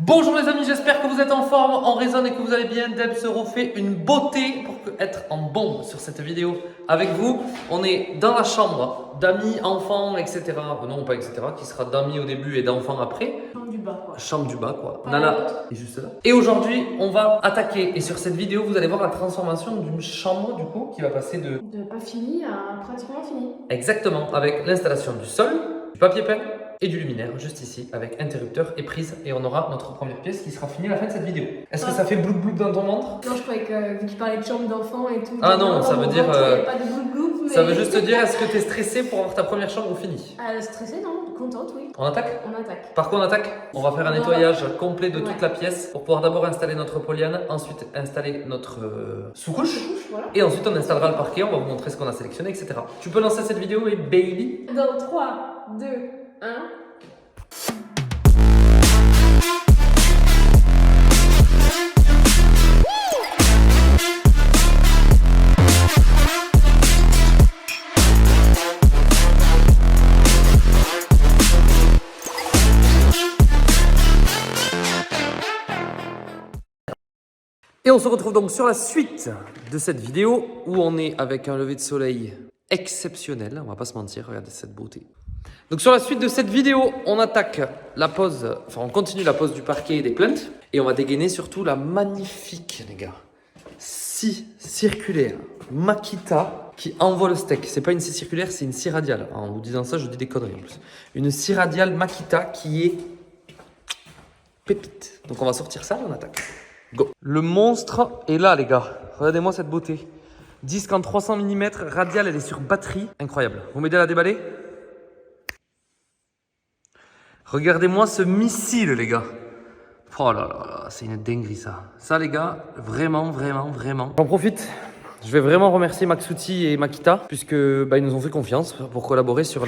Bonjour les amis, j'espère que vous êtes en forme, en résonne et que vous allez bien. Deb se refait une beauté pour être en bombe sur cette vidéo avec vous. On est dans la chambre d'amis, enfants, etc. Non, pas etc. Qui sera d'amis au début et d'enfants après. Chambre du bas, quoi. Chambre du bas, quoi. Pas Nana l'autre. est juste là. Et aujourd'hui, on va attaquer. Et sur cette vidéo, vous allez voir la transformation d'une chambre, du coup, qui va passer de... De pas fini à pratiquement fini. Exactement, avec l'installation du sol, du papier peint et du luminaire, juste ici, avec interrupteur et prise. Et on aura notre première pièce qui sera finie à la fin de cette vidéo. Est-ce que ça fait blouk blouk dans ton ventre? Non, je croyais que vu qu'il parlait de chambre d'enfant et tout. Ah non, ça veut dire, Il n'y a pas de gloup-gloup, mais... Ça veut juste dire, est-ce que tu es stressé pour avoir ta première chambre finie? Stressée, non. Contente, oui. On attaque? On attaque. Par quoi on attaque? On va faire un nettoyage complet de toute Ouais. la pièce pour pouvoir d'abord installer notre poliane, ensuite installer notre sous-couche. Voilà. Et ensuite on installera le parquet, on va vous montrer ce qu'on a sélectionné, etc. Tu peux lancer cette vidéo, et baby? Dans 3, 2, 1... Et on se retrouve donc sur la suite de cette vidéo où on est avec un lever de soleil exceptionnel, on va pas se mentir, regardez cette beauté. Donc sur la suite de cette vidéo, on attaque la pose, enfin on continue la pose du parquet et des plinthes et on va dégainer surtout la magnifique, les gars, scie circulaire Makita qui envoie le steak. C'est pas une scie circulaire, c'est une scie radiale. En vous disant ça, je dis des conneries en plus. Une scie radiale Makita qui est pépite. Donc on va sortir ça et on attaque. Go. Le monstre est là, les gars. Regardez-moi cette beauté. Disque en 300 mm, radial, elle est sur batterie. Incroyable. Vous m'aidez à la déballer? Regardez-moi ce missile, les gars. Oh là là là, c'est une dinguerie, ça. Ça, les gars, vraiment, vraiment, vraiment. J'en profite. Je vais vraiment remercier Maxouti et Makita puisque ils nous ont fait confiance pour collaborer sur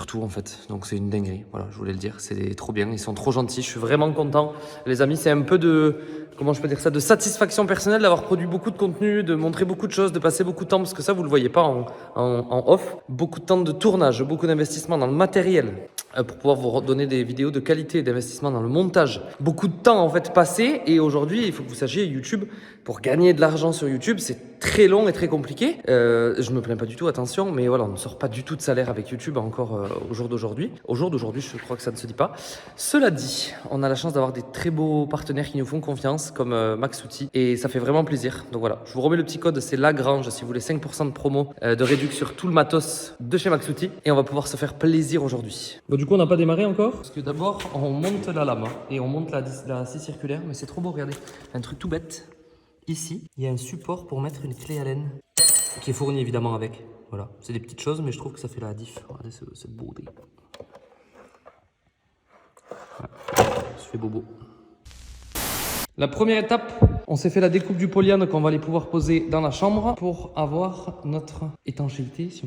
tout en fait. Donc c'est une dinguerie, voilà, je voulais le dire, c'est trop bien, ils sont trop gentils, je suis vraiment content. Les amis, c'est un peu de, comment je peux dire ça, de satisfaction personnelle d'avoir produit beaucoup de contenu, de montrer beaucoup de choses, de passer beaucoup de temps, parce que ça vous le voyez pas en off, beaucoup de temps de tournage, beaucoup d'investissement dans le matériel pour pouvoir vous redonner des vidéos de qualité, d'investissement dans le montage. Beaucoup de temps en fait passé, et aujourd'hui il faut que vous sachiez, YouTube, pour gagner de l'argent sur YouTube, c'est très long et très compliqué. Je me plains pas du tout, attention, mais voilà, on ne sort pas du tout de salaire avec YouTube encore au jour d'aujourd'hui. Au jour d'aujourd'hui, je crois que ça ne se dit pas. Cela dit, on a la chance d'avoir des très beaux partenaires qui nous font confiance, comme Maxouti, et ça fait vraiment plaisir. Donc voilà, je vous remets le petit code, c'est Lagrange, si vous voulez 5% de promo de réduction sur tout le matos de chez Maxouti, et on va pouvoir se faire plaisir aujourd'hui. Bon, du coup, on n'a pas démarré encore, parce que d'abord, on monte la lame, et on monte la scie circulaire, mais c'est trop beau, regardez, un truc tout bête. Ici, il y a un support pour mettre une clé Allen qui est fourni évidemment avec. Voilà, c'est des petites choses, mais je trouve que ça fait la diff. Regardez cette beauté. Voilà. Ça fait bobo. La première étape, on s'est fait la découpe du polyane qu'on va aller pouvoir poser dans la chambre pour avoir notre étanchéité, si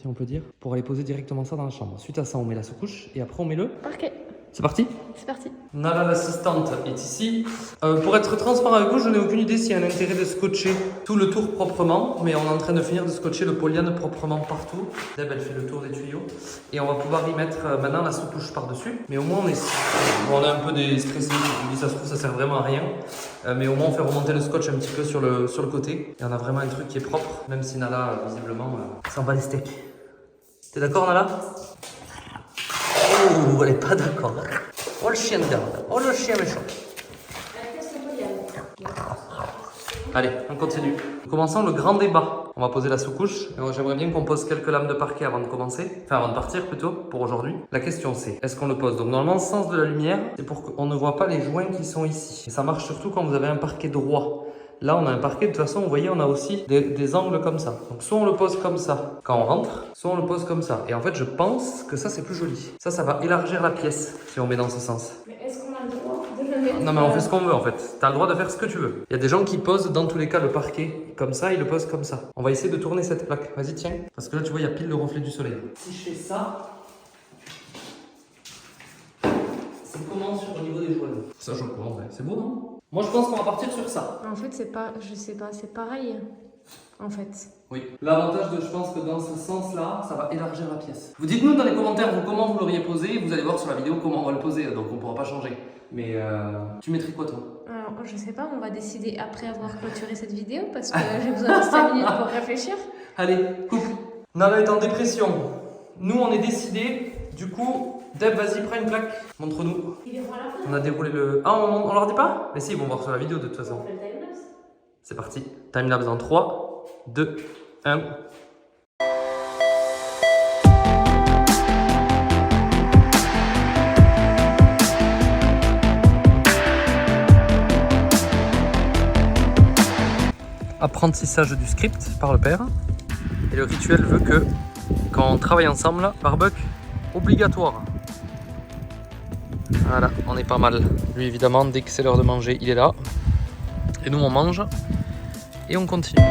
on peut dire, pour aller poser directement ça dans la chambre. Suite à ça, on met la sous-couche et après on met le... Parquet. C'est parti? C'est parti. Nala, l'assistante, est ici. Pour être transparent avec vous, je n'ai aucune idée s'il y a un intérêt de scotcher tout le tour proprement, mais on est en train de finir de scotcher le polyane proprement partout. Deb, elle fait le tour des tuyaux. Et on va pouvoir y mettre maintenant la sous-couche par-dessus. Mais au moins, on est un peu stressé. Je dis, ça se trouve, ça sert vraiment à rien. Mais au moins, on fait remonter le scotch un petit peu sur le côté. Et on a vraiment un truc qui est propre, même si Nala, visiblement, s'en bat les steaks. T'es d'accord, Nala? Oh, elle est pas d'accord. Oh le chien de garde. Oh le chien méchant. Allez, on continue. Commençons le grand débat. On va poser la sous-couche. J'aimerais bien qu'on pose quelques lames de parquet avant de commencer. Enfin, avant de partir plutôt, pour aujourd'hui. La question c'est, est-ce qu'on le pose? Donc normalement, le sens de la lumière, c'est pour qu'on ne voit pas les joints qui sont ici. Et ça marche surtout quand vous avez un parquet droit. Là, on a un parquet, de toute façon, vous voyez, on a aussi des angles comme ça. Donc, soit on le pose comme ça quand on rentre, soit on le pose comme ça. Et en fait, je pense que ça, c'est plus joli. Ça va élargir la pièce si on met dans ce sens. Mais est-ce qu'on a le droit de le mettre? Non, mais on fait ce qu'on veut, en fait. T'as le droit de faire ce que tu veux. Il y a des gens qui posent, dans tous les cas, le parquet comme ça, ils le posent comme ça. On va essayer de tourner cette plaque. Vas-y, tiens. Parce que là, tu vois, il y a pile le reflet du soleil. Si je fais ça... C'est comment sur le niveau des joints? Ça, je comprends, ouais. C'est beau, non? Moi, je pense qu'on va partir sur ça. En fait, c'est pas... Je sais pas, c'est pareil. en fait. Oui. L'avantage je pense que dans ce sens-là, ça va élargir la pièce. Vous dites-nous dans les commentaires comment vous l'auriez posé, vous allez voir sur la vidéo comment on va le poser, donc on ne pourra pas changer. Mais tu mettrais quoi toi? Alors, je sais pas, on va décider après avoir clôturé cette vidéo parce que j'ai besoin de 5 minutes pour réfléchir. Allez, coupe. Nana est en dépression. Nous, on est décidés. Du coup, Deb, vas-y, prends une claque. Montre-nous. On a déroulé le... Ah, on leur dit pas? Mais si, ils vont voir sur la vidéo de toute façon. On fait le timelapse. C'est parti. Timelapse dans 3, 2, 1. Apprentissage du script par le père. Et le rituel veut que, quand on travaille ensemble, barbecue obligatoire. Voilà, on est pas mal. Lui, évidemment, dès que c'est l'heure de manger, il est là. Et nous, on mange. Et on continue.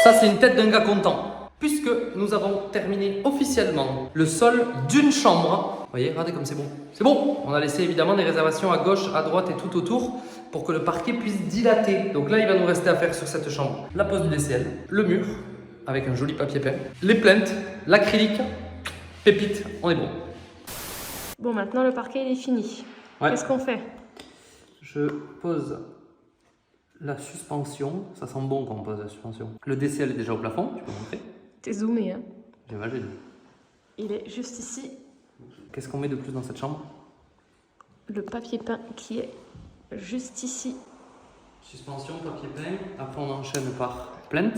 Ça, c'est une tête d'un gars content. Puisque nous avons terminé officiellement le sol d'une chambre. Vous voyez, regardez comme c'est bon. C'est bon. On a laissé évidemment des réservations à gauche, à droite et tout autour pour que le parquet puisse dilater. Donc là, il va nous rester à faire sur cette chambre la pose du DCL, le mur avec un joli papier peint, les plinthes, l'acrylique, pépite, on est bon. Bon, maintenant le parquet il est fini. Ouais. Qu'est-ce qu'on fait? Je pose la suspension. Ça sent bon quand on pose la suspension. Le DCL est déjà au plafond, tu peux montrer. T'es zoomé, hein? J'imagine. Il est juste ici. Qu'est-ce qu'on met de plus dans cette chambre? Le papier peint qui est juste ici. Suspension, papier peint. Après, on enchaîne par plainte.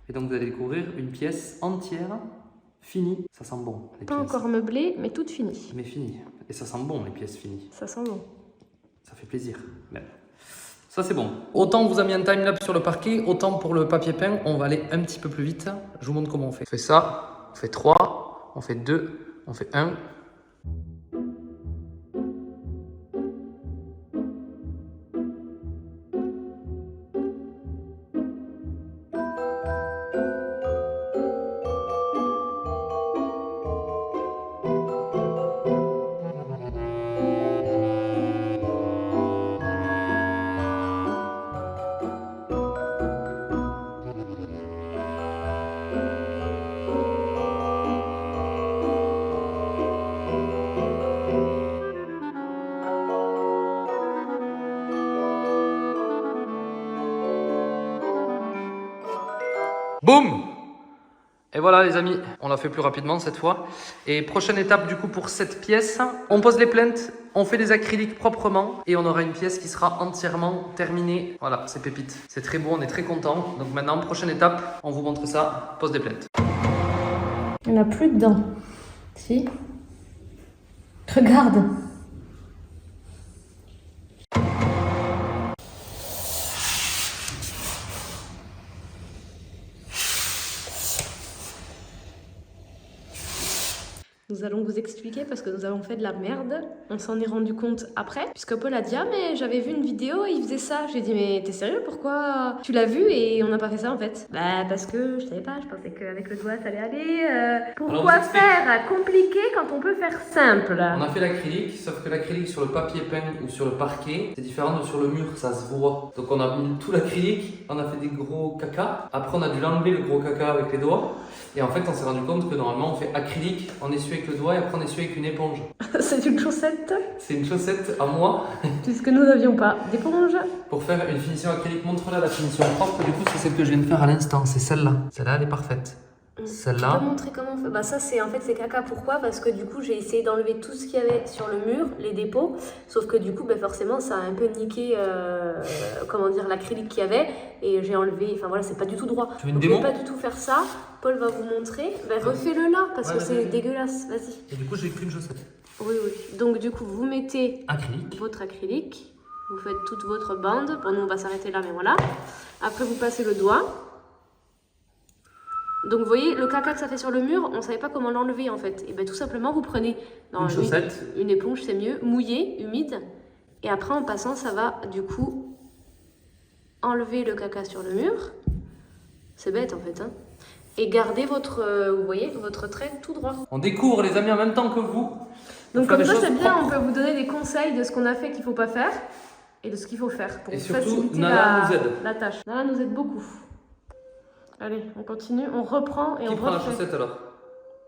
Et donc, vous allez découvrir une pièce entière, finie. Ça sent bon, les Pas pièces. encore meublé, mais toute finie. Mais finie. Et ça sent bon, les pièces finies. Ça sent bon. Ça fait plaisir. Même. Ça, c'est bon. Autant on vous a mis un timelapse sur le parquet, autant pour le papier peint, on va aller un petit peu plus vite. Je vous montre comment on fait. On fait ça, on fait 3, on fait 2, on fait 1. Boum! Et voilà les amis, on l'a fait plus rapidement cette fois. Et prochaine étape du coup pour cette pièce, on pose les plinthes, on fait des acryliques proprement et on aura une pièce qui sera entièrement terminée. Voilà, c'est pépite. C'est très beau, on est très content. Donc maintenant, prochaine étape, on vous montre ça, pose des plinthes. Il n'y en a plus dedans. Si. Regarde. Nous allons vous expliquer parce que nous avons fait de la merde. On s'en est rendu compte après. Puisque Paul a dit « Ah mais j'avais vu une vidéo et il faisait ça. » J'ai dit « Mais t'es sérieux? Pourquoi tu l'as vu et on n'a pas fait ça en fait ?» Bah parce que je savais pas, je pensais qu'avec le doigt ça allait aller. Pourquoi faire compliqué quand on peut faire simple? On a fait l'acrylique, sauf que l'acrylique sur le papier peint ou sur le parquet, c'est différent de sur le mur, ça se voit. Donc on a mis tout l'acrylique, on a fait des gros caca. Après on a dû l'enlever le gros caca avec les doigts. Et en fait on s'est rendu compte que normalement on fait acrylique, on essuie avec le doigt et après on essuie avec une éponge. C'est une chaussette. C'est une chaussette à moi. Puisque nous n'avions pas d'éponge. Pour faire une finition acrylique, montre-la la finition propre. Du coup c'est celle que je viens de faire à l'instant, c'est celle-là. Celle-là elle est parfaite. Tu Celle-là. peux montrer comment on fait? Bah ça c'est en fait c'est caca. Pourquoi? Parce que du coup j'ai essayé d'enlever tout ce qu'il y avait sur le mur, les dépôts. Sauf que du coup bah, forcément ça a un peu niqué comment dire l'acrylique qu'il y avait et j'ai enlevé. Enfin voilà c'est pas du tout droit. Tu veux une Donc, démo? je vais pas du tout faire ça. Paul va vous montrer. Bah, refais-le là parce Ouais, que vas-y, c'est vas-y. dégueulasse. Vas-y. Et du coup, j'ai qu'une chaussette. Oui oui. Donc du coup vous mettez Acrylique. votre acrylique. Vous faites toute votre bande. Bon nous on va s'arrêter là mais voilà. Après vous passez le doigt. Donc vous voyez, le caca que ça fait sur le mur, on ne savait pas comment l'enlever en fait. Et bien tout simplement, vous prenez Une chaussette. une éponge, c'est mieux, mouillée, humide. Et après en passant, ça va du coup enlever le caca sur le mur. C'est bête en fait. Hein. Et garder votre, vous voyez, votre trait tout droit. On découvre les amis en même temps que vous. Donc Faire comme des ça choses c'est bien, propres. on peut vous donner des conseils de ce qu'on a fait qu'il ne faut pas faire. Et de ce qu'il faut faire pour Et surtout, faciliter Nala nous aide. la tâche. Nala nous aide beaucoup. Allez, on continue, on reprend et Qui on prend la refait. chaussette alors?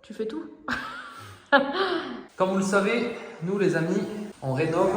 Tu fais tout? Comme vous le savez, nous les amis, on rénove,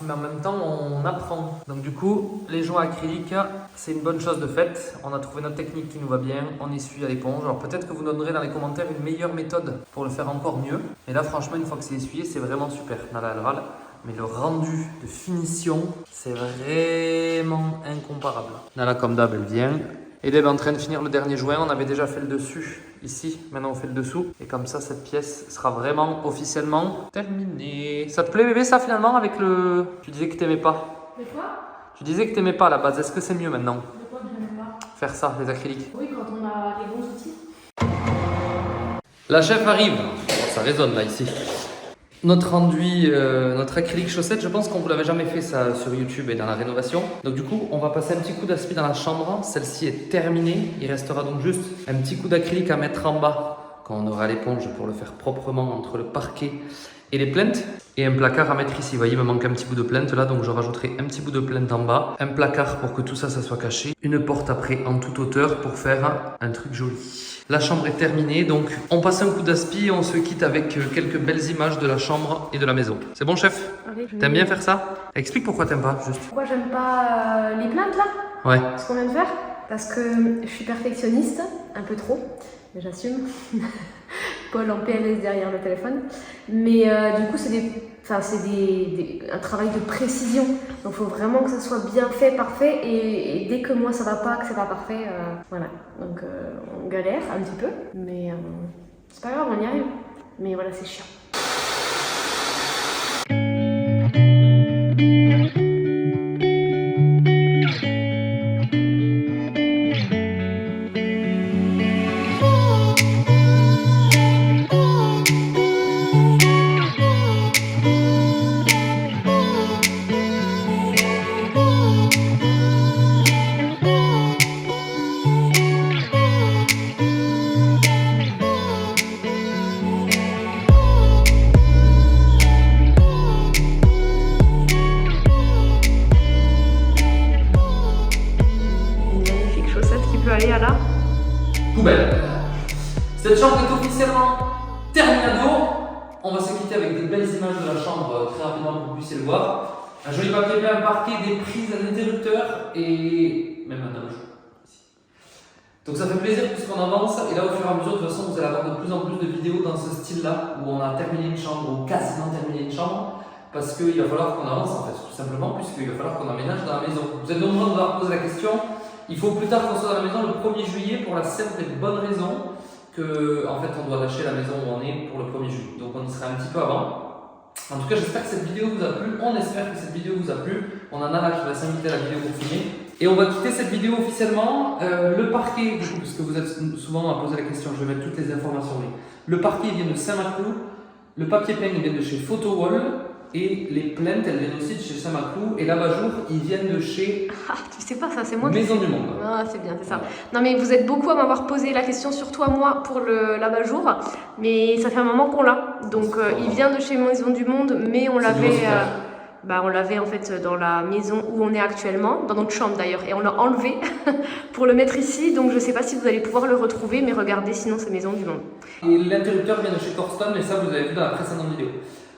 mais en même temps on apprend. Donc du coup, les joints acryliques, c'est une bonne chose de fait. On a trouvé notre technique qui nous va bien, on essuie à l'éponge. Alors peut-être que vous donnerez dans les commentaires une meilleure méthode pour le faire encore mieux. Mais là franchement, une fois que c'est essuyé, c'est vraiment super. Nala, elle râle. Mais le rendu de finition, c'est vraiment incomparable. Nala, comme d'hab, elle vient. Et Deb est en train de finir le dernier joint. On avait déjà fait le dessus ici. Maintenant, on fait le dessous. Et comme ça, cette pièce sera vraiment officiellement terminée. Ça te plaît, bébé, ça finalement avec le. Tu disais que t'aimais pas. De quoi? Tu disais que t'aimais pas à la base. Est-ce que c'est mieux maintenant? De quoi que je n'aime pas? Faire ça, les acryliques. Oui, quand on a les bons outils. La chef arrive. Ça résonne là ici. Notre enduit, notre acrylique chaussette, je pense qu'on vous l'avait jamais fait ça sur YouTube et dans la rénovation. Donc du coup, on va passer un petit coup d'aspi dans la chambre. Celle-ci est terminée. Il restera donc juste un petit coup d'acrylique à mettre en bas quand on aura l'éponge pour le faire proprement entre le parquet et les plinthes. Et un placard à mettre ici. Vous voyez, il me manque un petit bout de plinthe là, donc je rajouterai un petit bout de plinthe en bas. Un placard pour que tout ça, ça soit caché. Une porte après en toute hauteur pour faire un truc joli. La chambre est terminée, donc on passe un coup d'aspi et on se quitte avec quelques belles images de la chambre et de la maison. C'est bon, chef? Allez, je vais- T'aimes bien faire ça? Explique pourquoi t'aimes pas, juste. Pourquoi j'aime pas les plaintes là? Ouais. Ce qu'on vient de faire? Parce que je suis perfectionniste, un peu trop, mais j'assume. Paul en PLS derrière le téléphone. Mais du coup, c'est un travail de précision. Donc il faut vraiment que ça soit bien fait, parfait. Et dès que moi ça va pas, que c'est pas parfait, voilà. Donc on galère un petit peu. Mais c'est pas grave, on y arrive. Mais voilà, c'est chiant. Aller à la Poubelle. Cette chambre est officiellement terminado. On va se quitter avec des belles images de la chambre très rapidement pour que vous puissiez le voir. Un joli papier peint, un parquet, des prises, un interrupteur et même un ange. Donc ça fait plaisir puisqu'on avance et là au fur et à mesure de toute façon vous allez avoir de plus en plus de vidéos dans ce style là où on a terminé une chambre ou quasiment terminé une chambre parce qu'il va falloir qu'on avance en fait tout simplement puisqu'il va falloir qu'on emménage dans la maison. Vous êtes nombreux à nous avoir posé la question. Il faut plus tard qu'on soit dans la maison le 1er juillet pour la simple et bonne raison que en fait on doit lâcher la maison où on est pour le 1er juillet. Donc on y sera un petit peu avant. En tout cas j'espère que cette vidéo vous a plu, on espère que cette vidéo vous a plu. On en a là qui va s'inviter à la vidéo pour finir. Et on va quitter cette vidéo officiellement. Le parquet, du coup, puisque vous êtes souvent à poser la question, je vais mettre toutes les informations. Le parquet vient de Saint-Maclou, le papier peint il vient de chez PhotoWall. Et les plaintes, elles viennent aussi de chez Saint-Maclou. Et l'abat-jour, ils viennent de chez Ah, tu sais pas ça, c'est moi qui Maison du Monde. Ah, c'est bien, c'est ça. Non, mais vous êtes beaucoup à m'avoir posé la question, surtout à moi, pour l'abat-jour. Mais ça fait un moment qu'on l'a. Donc, il vient de chez Maison du Monde, mais on l'avait. On l'avait en fait dans la maison où on est actuellement, dans notre chambre d'ailleurs, et on l'a enlevé pour le mettre ici. Donc, je sais pas si vous allez pouvoir le retrouver, mais regardez, sinon c'est Maison du Monde. Et l'interrupteur vient de chez Corstone, et ça, vous avez vu dans la précédente vidéo.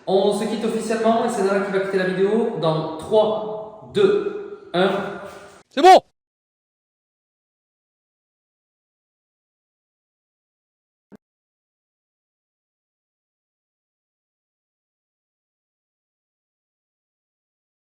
On se quitte officiellement, et c'est Nala qui va quitter la vidéo dans 3, 2, 1. C'est bon!